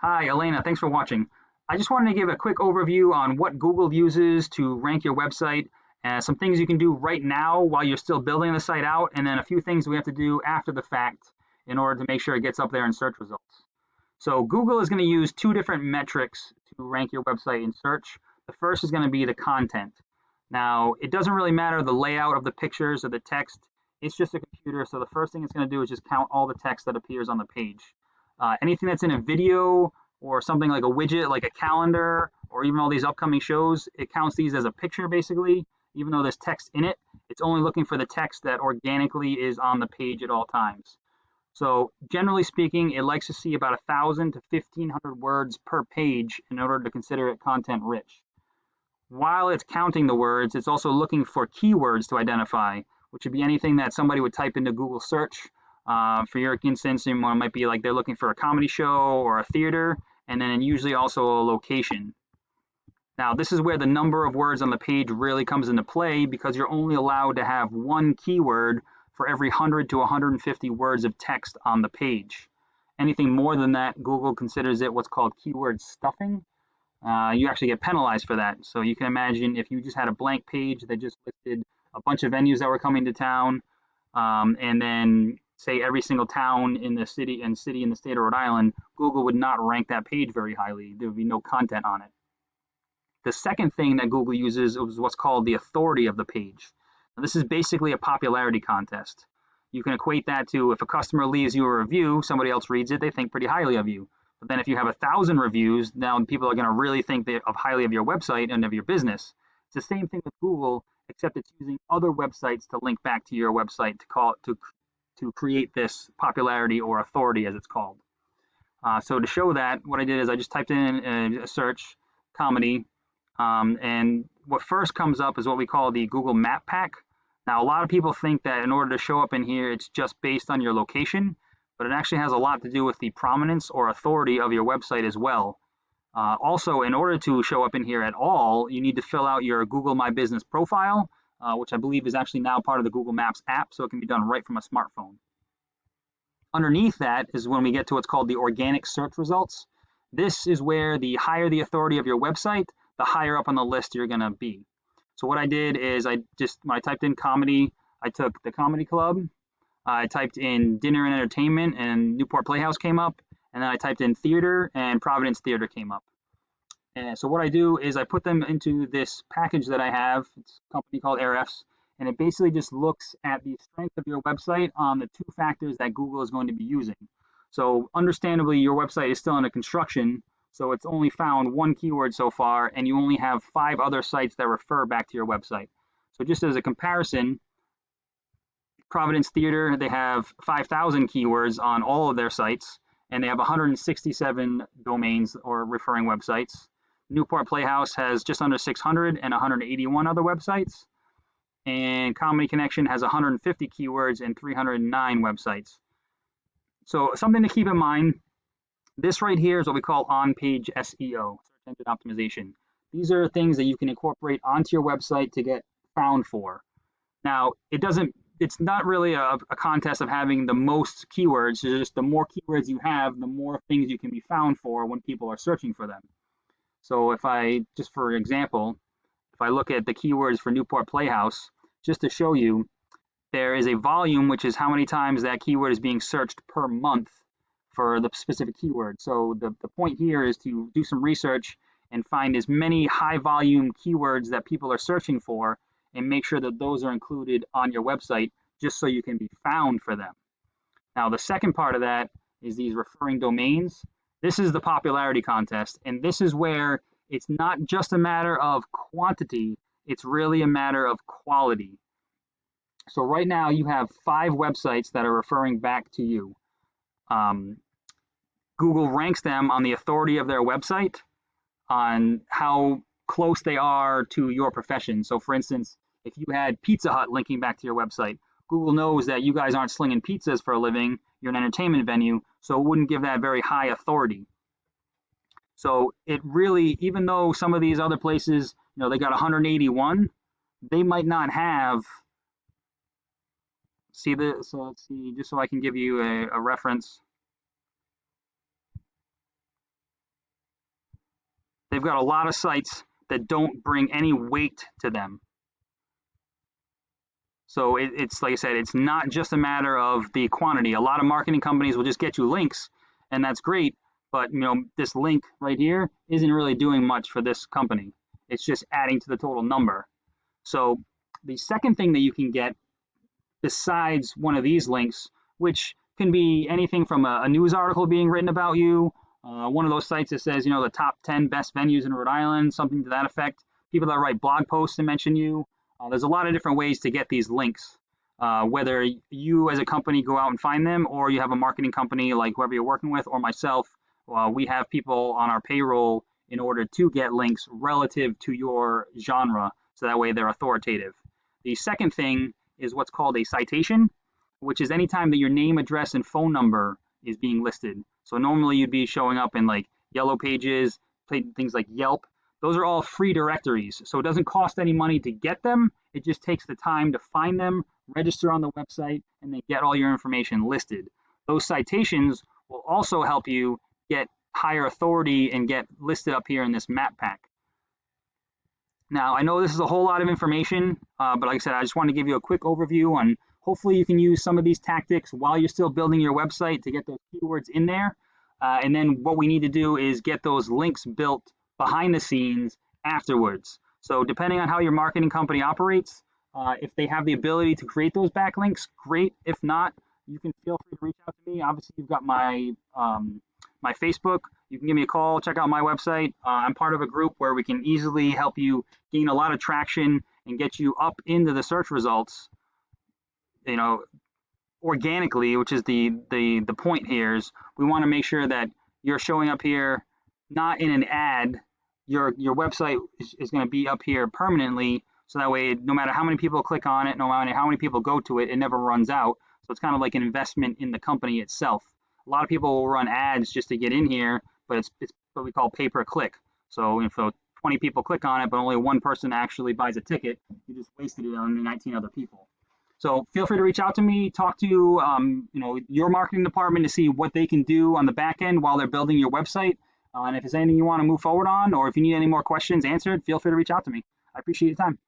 Hi, Elena. Thanks for watching. I just wanted to give a quick overview on what Google uses to rank your website and some things you can do right now while you're still building the site out, and then a few things we have to do after the fact in order to make sure it gets up there in search results. So Google is going to use two different metrics to rank your website in search. The first is going to be the content. Now, it doesn't really matter the layout of the pictures or the text. It's just a computer, so the first thing it's going to do is just count all the text that appears on the page. Anything that's in a video or something like a widget, like a calendar, or even all these upcoming shows, it counts these as a picture basically. Even though there's text in it, it's only looking for the text that organically is on the page at all times. So generally speaking, it likes to see about 1,000 to 1,500 words per page in order to consider it content rich. While it's counting the words, it's also looking for keywords to identify, which would be anything that somebody would type into Google search. For your instance, it might be like they're looking for a comedy show or a theater, and then usually also a location. Now, this is where the number of words on the page really comes into play because you're only allowed to have one keyword for every 100 to 150 words of text on the page. Anything more than that, Google considers it what's called keyword stuffing. You actually get penalized for that. So you can imagine if you just had a blank page that just listed a bunch of venues that were coming to town, and then say every single town in the city in the state of Rhode Island, Google would not rank that page very highly. There would be no content on it. The second thing that Google uses is what's called the authority of the page. Now, this is basically a popularity contest. You can equate that to if a customer leaves you a review, somebody else reads it, they think pretty highly of you. But then if you have 1,000 reviews, now people are going to really think highly of your website and of your business. It's the same thing with Google, except it's using other websites to link back to your website to create this popularity or authority, as it's called. So to show that, what I did is I just typed in a search, comedy, and what first comes up is what we call the Google Map Pack. Now, a lot of people think that in order to show up in here, it's just based on your location, but it actually has a lot to do with the prominence or authority of your website as well. Also, in order to show up in here at all, you need to fill out your Google My Business profile, which I believe is actually now part of the Google Maps app, so it can be done right from a smartphone. Underneath that is when we get to what's called the organic search results. This is where the higher the authority of your website, the higher up on the list you're going to be. So what I did is when I typed in comedy, I took the Comedy Club, I typed in dinner and entertainment, and Newport Playhouse came up, and then I typed in theater, and Providence Theater came up. And so what I do is I put them into this package that I have. It's a company called Ahrefs, and it basically just looks at the strength of your website on the two factors that Google is going to be using. So understandably, your website is still under construction, so it's only found one keyword so far, and you only have 5 other sites that refer back to your website. So just as a comparison, Providence Theater, they have 5,000 keywords on all of their sites, and they have 167 domains or referring websites. Newport Playhouse has just under 600 and 181 other websites. And Comedy Connection has 150 keywords and 309 websites. So something to keep in mind, this right here is what we call on-page SEO, search engine optimization. These are things that you can incorporate onto your website to get found for. Now, it's not really a contest of having the most keywords. It's just the more keywords you have, the more things you can be found for when people are searching for them. So if just for example, if I look at the keywords for Newport Playhouse, just to show you, there is a volume, which is how many times that keyword is being searched per month for the specific keyword. So the point here is to do some research and find as many high volume keywords that people are searching for and make sure that those are included on your website just so you can be found for them. Now, the second part of that is these referring domains. This is the popularity contest, and this is where it's not just a matter of quantity, it's really a matter of quality. So right now you have 5 websites that are referring back to you. Google ranks them on the authority of their website, on how close they are to your profession. So for instance, if you had Pizza Hut linking back to your website, Google knows that you guys aren't slinging pizzas for a living, you're an entertainment venue, so it wouldn't give that very high authority. So it really, even though some of these other places, they got 181, they might not have, so let's see, just so I can give you a reference. they've got a lot of sites that don't bring any weight to them. So it's like I said, it's not just a matter of the quantity. A lot of marketing companies will just get you links, and that's great. But this link right here isn't really doing much for this company. It's just adding to the total number. So the second thing that you can get besides one of these links, which can be anything from a news article being written about you, one of those sites that says, the top 10 best venues in Rhode Island, something to that effect, people that write blog posts and mention you. There's a lot of different ways to get these links, whether you as a company go out and find them, or you have a marketing company like whoever you're working with, or myself. We have people on our payroll in order to get links relative to your genre, so that way they're authoritative. The second thing is what's called a citation, which is anytime that your name, address, and phone number is being listed. So normally you'd be showing up in like Yellow Pages, things like Yelp. Those are all free directories, so it doesn't cost any money to get them. It just takes the time to find them, register on the website, and then get all your information listed. Those citations will also help you get higher authority and get listed up here in this map pack. Now, I know this is a whole lot of information, but like I said, I just want to give you a quick overview on hopefully you can use some of these tactics while you're still building your website to get those keywords in there. And then what we need to do is get those links built behind the scenes afterwards. So depending on how your marketing company operates, if they have the ability to create those backlinks, great. If not, you can feel free to reach out to me. Obviously, you've got my my Facebook. You can give me a call, check out my website. I'm part of a group where we can easily help you gain a lot of traction and get you up into the search results, organically, which is the point here is we want to make sure that you're showing up here not in an ad. Your website is going to be up here permanently, so that way no matter how many people click on it, no matter how many people go to it, it never runs out. So it's kind of like an investment in the company itself. A lot of people will run ads just to get in here, but it's what we call pay-per-click. So if 20 people click on it, but only one person actually buys a ticket, you just wasted it on the 19 other people. So feel free to reach out to me, talk to your marketing department to see what they can do on the back end while they're building your website. And if there's anything you want to move forward on, or if you need any more questions answered, feel free to reach out to me. I appreciate your time.